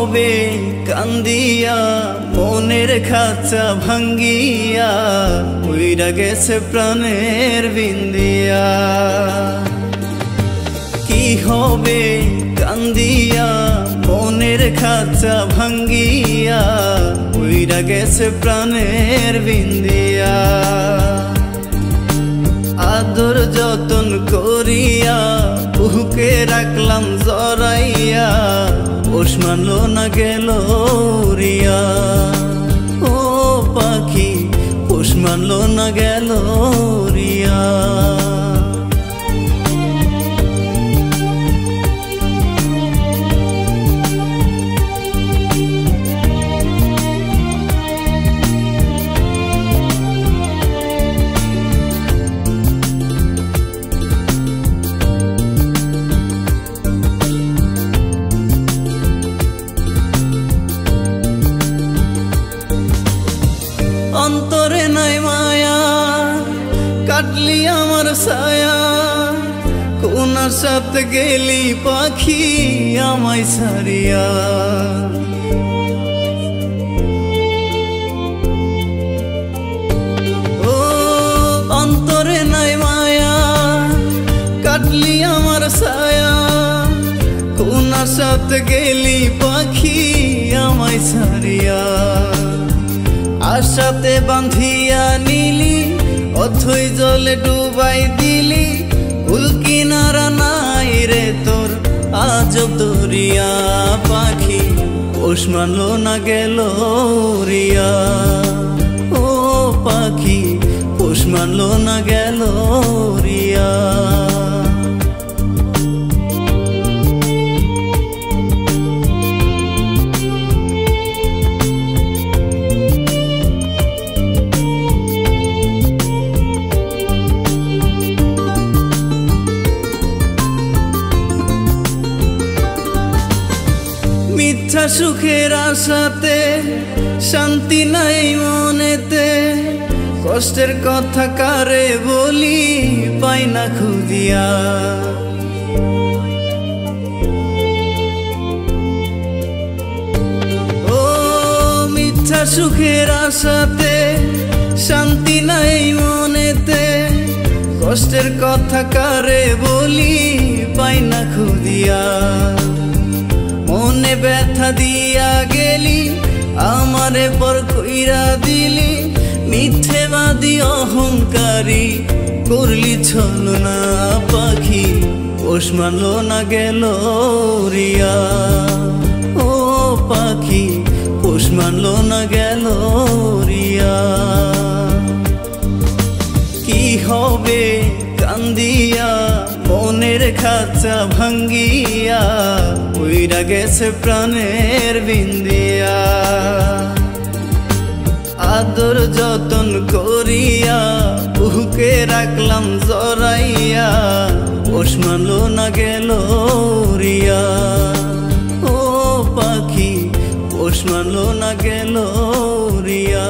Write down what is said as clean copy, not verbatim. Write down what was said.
হবে কান্দিয়া মনের খাঁচা ভাঙ্গিয়া উইরা গেছে প্রাণের বিন্দিয়া। কি হবে কান্দিয়া মনের খাঁচা ভাঙ্গিয়া উইরা গেছে প্রাণের বিন্দিয়া। আদর যতন করিয়া বুকে রাখলাম জড়াইয়া পোষ মানলো না গেল উড়িয়া। ও পাখি পোষ মানলো না গেল উড়িয়া। অন্তরে নাই মায়া কাটলি আমার ছায়া, কোনার সাথে গেলি পাখি আমায় ছাড়িয়া। ও অন্তরে নাই মায়া কাটলি আমার ছায়া, কোনার সাথে গেলি পাখি আমায় ছাড়িয়া। আশাতে বাঁধিয়া নিলি অথই জলে ডুবাই দিলি, কুল কিনারা নাই রে তোর আজব দরিয়া। পাখি পোষ মানলো না গেল উড়িয়া। ও পাখি পোষ মানলো না গেল উড়িয়া। মিথ্যা সুখের আশাতে শান্তি নাই মনেতে, কষ্টের কথা কারে বলি পাই না খুঁজিয়া। ও মিথ্যা সুখের আশাতে শান্তি নাই মনেতে, কষ্টের কথা কারে বলি পাই না খুঁজিয়া। মনে ব্যথা দিয়া গেলি আমারে পর কইরা দিলি, মিথ্যেবাদী অহংকারী করলি ছলনা। পাখি পোষ মানলো না গেল উড়িয়া। ও পাখি পোষ মানলো না গেল উড়িয়া। কি হবে কান্দিয়া মনের খাঁচা ভাঙ্গিয়া উইরা গেছে প্রাণের বিন্দিয়া। আদর যতন করিয়া বুকে রাখলাম জড়াইয়া পোষ মানলো না গেল উড়িয়া। ও পাখি পোষ মানলো না গেল উড়িয়া।